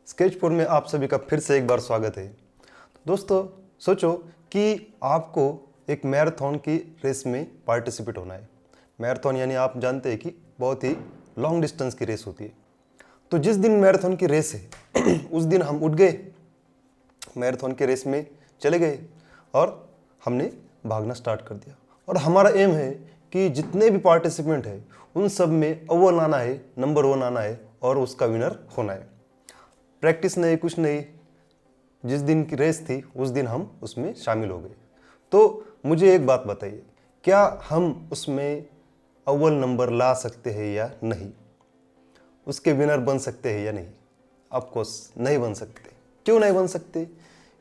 स्केचपुर में आप सभी का फिर से एक बार स्वागत है। दोस्तों, सोचो कि आपको एक मैराथन की रेस में पार्टिसिपेट होना है। मैराथन यानी आप जानते हैं कि बहुत ही लॉन्ग डिस्टेंस की रेस होती है। तो जिस दिन मैराथन की रेस है उस दिन हम उठ गए, मैराथन की रेस में चले गए और हमने भागना स्टार्ट कर दिया। और हमारा एम है कि जितने भी पार्टिसिपेंट हैं उन सब में अव्वल आना है, नंबर 1 आना है और उसका विनर होना है। प्रैक्टिस नहीं, कुछ नहीं, जिस दिन की रेस थी उस दिन हम उसमें शामिल हो गए। तो मुझे एक बात बताइए, क्या हम उसमें अव्वल नंबर ला सकते हैं या नहीं? उसके विनर बन सकते हैं या नहीं? ऑफ कोर्स नहीं बन सकते। क्यों नहीं बन सकते?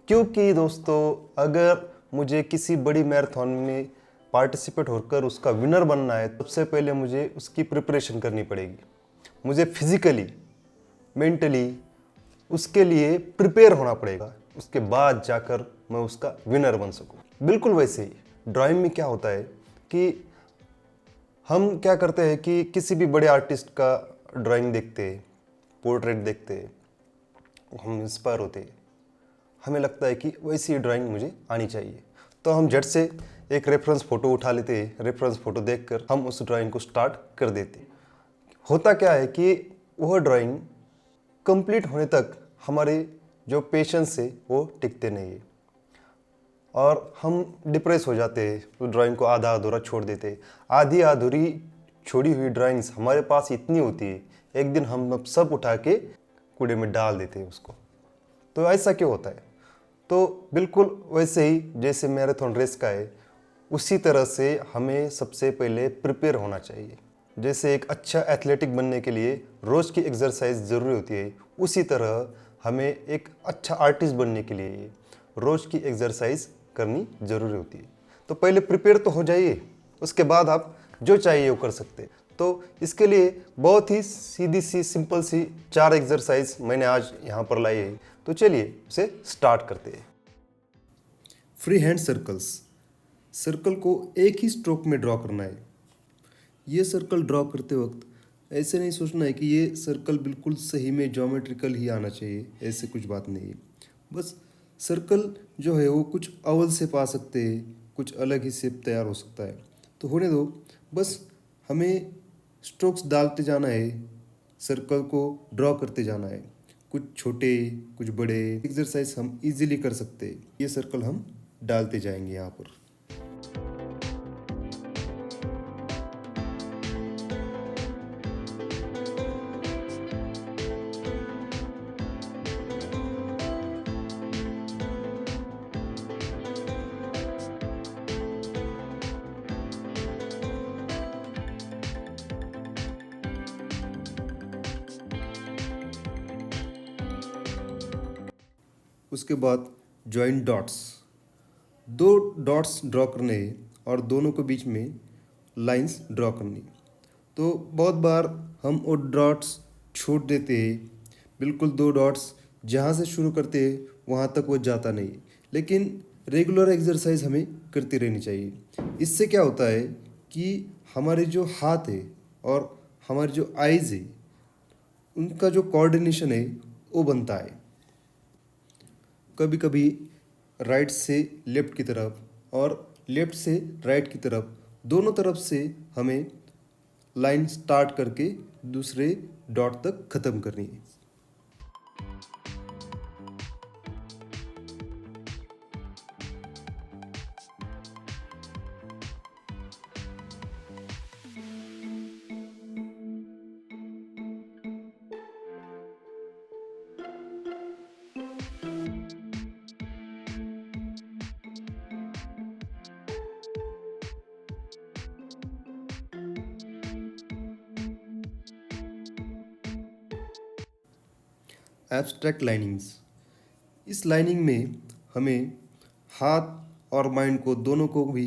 क्योंकि दोस्तों, अगर मुझे किसी बड़ी मैराथन में पार्टिसिपेट होकर उसका विनर बनना है, सबसे पहले मुझे उसकी प्रिपरेशन करनी पड़ेगी। मुझे फिजिकली, मेंटली उसके लिए प्रिपेयर होना पड़ेगा। उसके बाद जाकर मैं उसका विनर बन सकूं। बिल्कुल वैसे ही ड्राइंग में क्या होता है कि हम क्या करते हैं कि किसी भी बड़े आर्टिस्ट का ड्राइंग देखते हैं, पोर्ट्रेट देखते हैं, हम इंस्पायर होते हैं, हमें लगता है कि वैसी ही ड्राइंग मुझे आनी चाहिए। तो हम झट से एक रेफरेंस फ़ोटो उठा लेते हैं, रेफरेंस फ़ोटो देखकर हम उस ड्राइंग को स्टार्ट कर देते हैं। होता क्या है कि वह ड्राइंग कंप्लीट होने तक हमारे जो पेशेंस है वो टिकते नहीं है और हम डिप्रेस हो जाते हैं, उस ड्राइंग को आधा अधूरा छोड़ देते हैं। आधी अधूरी छोड़ी हुई ड्राइंग्स हमारे पास इतनी होती है, एक दिन हम सब उठा के कूड़े में डाल देते हैं उसको। तो ऐसा क्यों होता है? तो बिल्कुल वैसे ही जैसे मैराथन रेस का है, उसी तरह से हमें सबसे पहले प्रिपेयर होना चाहिए। जैसे एक अच्छा एथलेटिक बनने के लिए रोज़ की एक्सरसाइज ज़रूरी होती है, उसी तरह हमें एक अच्छा आर्टिस्ट बनने के लिए रोज़ की एक्सरसाइज करनी ज़रूरी होती है। तो पहले प्रिपेयर तो हो जाइए, उसके बाद आप जो चाहिए वो कर सकते हैं। तो इसके लिए बहुत ही सीधी सी, सिंपल सी 4 एक्सरसाइज मैंने आज यहाँ पर लाई है। तो चलिए उसे स्टार्ट करते हैं। Free hand circles. सर्कल को एक ही स्ट्रोक में ड्रॉ करना है। ये सर्कल ड्रॉ करते वक्त ऐसे नहीं सोचना है कि ये सर्कल बिल्कुल सही में ज्योमेट्रिकल ही आना चाहिए, ऐसे कुछ बात नहीं है। बस सर्कल जो है वो कुछ अव्वल से पा सकते हैं, कुछ अलग ही शेप तैयार हो सकता है, तो होने दो। बस हमें स्ट्रोक्स डालते जाना है, सर्कल को ड्रॉ करते जाना है। कुछ छोटे, कुछ बड़े एक्सरसाइज हम इजीली कर सकते हैं। ये सर्कल हम डालते जाएंगे यहाँ पर। उसके बाद जॉइंट डॉट्स, 2 डॉट्स ड्रॉ करने हैं और दोनों के बीच में लाइंस ड्रॉ करनी। तो बहुत बार हम वो डॉट्स छोड़ देते हैं, बिल्कुल 2 डॉट्स जहाँ से शुरू करते हैं वहाँ तक वो जाता नहीं, लेकिन रेगुलर एक्सरसाइज हमें करती रहनी चाहिए। इससे क्या होता है कि हमारे जो हाथ है और हमारे जो आइज़ है, उनका जो कोऑर्डिनेशन है वो बनता है। कभी कभी राइट से लेफ़्ट की तरफ और लेफ़्ट से राइट की तरफ, दोनों तरफ से हमें लाइन स्टार्ट करके दूसरे डॉट तक ख़त्म करनी है। Abstract linings. इस लाइनिंग में हमें हाथ और माइंड को दोनों को भी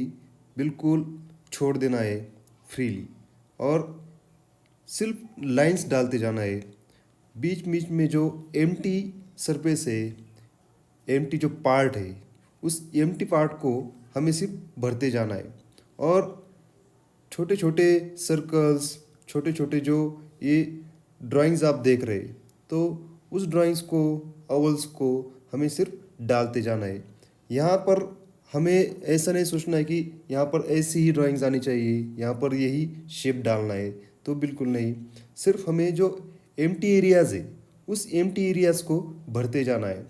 बिल्कुल छोड़ देना है फ्रीली, और सिर्फ लाइंस डालते जाना है। बीच बीच में जो एम्प्टी सरफेस है, एम्प्टी जो पार्ट है, उस एम्प्टी पार्ट को हमें सिर्फ भरते जाना है। और छोटे छोटे सर्कल्स, छोटे छोटे जो ये ड्राइंग्स आप देख रहे हैं, तो उस ड्राइंग्स को, ओवल्स को हमें सिर्फ डालते जाना है। यहाँ पर हमें ऐसा नहीं सोचना है कि यहाँ पर ऐसी ही ड्राइंग्स आनी चाहिए, यहाँ पर यही शेप डालना है, तो बिल्कुल नहीं। सिर्फ हमें जो एम्प्टी एरियाज़ है उस एम्प्टी एरियाज़ को भरते जाना है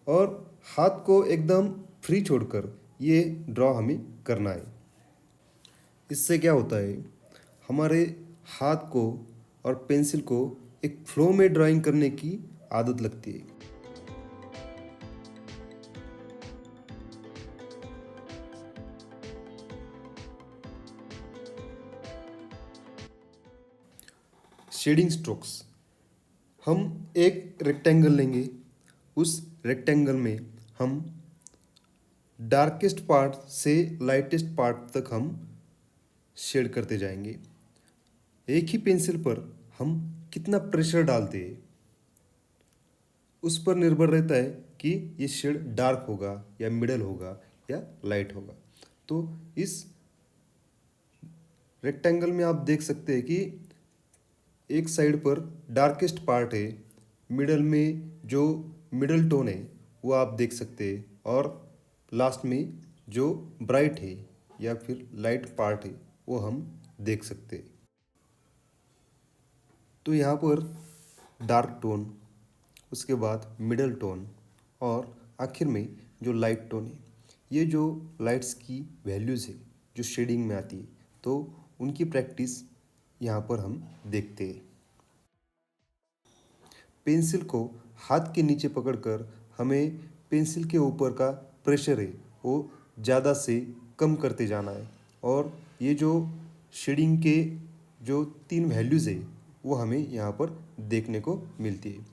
और हाथ को एकदम फ्री छोड़कर ये ड्रॉ हमें करना है। इससे क्या होता है, हमारे हाथ को और पेंसिल को एक फ्लो में ड्राइंग करने की आदत लगती है। शेडिंग स्ट्रोक्स, हम एक रेक्टेंगल लेंगे, उस रेक्टेंगल में हम डार्केस्ट पार्ट से लाइटेस्ट पार्ट तक हम शेड करते जाएंगे। एक ही पेंसिल पर हम कितना प्रेशर डालते हैं उस पर निर्भर रहता है कि ये शेड डार्क होगा या मिडल होगा या लाइट होगा। तो इस रेक्टेंगल में आप देख सकते हैं कि एक साइड पर डार्केस्ट पार्ट है, मिडल में जो मिडल टोन है वो आप देख सकते हैं, और लास्ट में जो ब्राइट है या फिर लाइट पार्ट है वो हम देख सकते हैं। तो यहाँ पर डार्क टोन, उसके बाद मिडल टोन और आखिर में जो लाइट टोन है, ये जो लाइट्स की वैल्यूज़ है जो शेडिंग में आती है, तो उनकी प्रैक्टिस यहाँ पर हम देखते हैं। पेंसिल को हाथ के नीचे पकड़कर हमें पेंसिल के ऊपर का प्रेशर है वो ज़्यादा से कम करते जाना है, और ये जो शेडिंग के जो 3 वैल्यूज़ है वो हमें यहाँ पर देखने को मिलती है।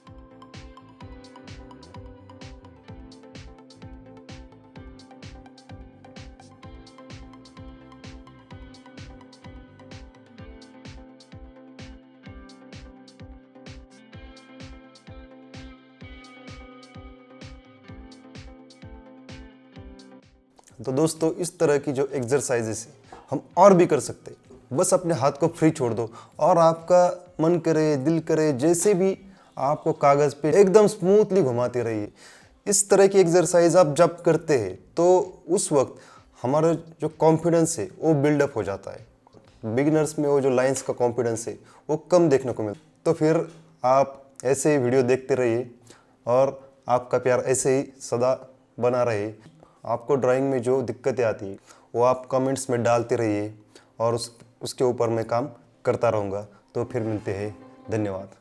तो दोस्तों, इस तरह की जो एक्सरसाइजेस है हम और भी कर सकते हैं। बस अपने हाथ को फ्री छोड़ दो और आपका मन करे, दिल करे, जैसे भी आपको कागज़ पे एकदम स्मूथली घुमाते रहिए। इस तरह की एक्सरसाइज आप जब करते हैं तो उस वक्त हमारा जो कॉन्फिडेंस है वो बिल्डअप हो जाता है। बिगिनर्स में वो जो लाइंस का कॉन्फिडेंस है वो कम देखने को मिलता है। तो फिर आप ऐसे ही वीडियो देखते रहिए और आपका प्यार ऐसे ही सदा बना रहे। आपको ड्राइंग में जो दिक्कतें आती हैं वो आप कमेंट्स में डालते रहिए और उसके ऊपर मैं काम करता रहूँगा। तो फिर मिलते हैं। धन्यवाद।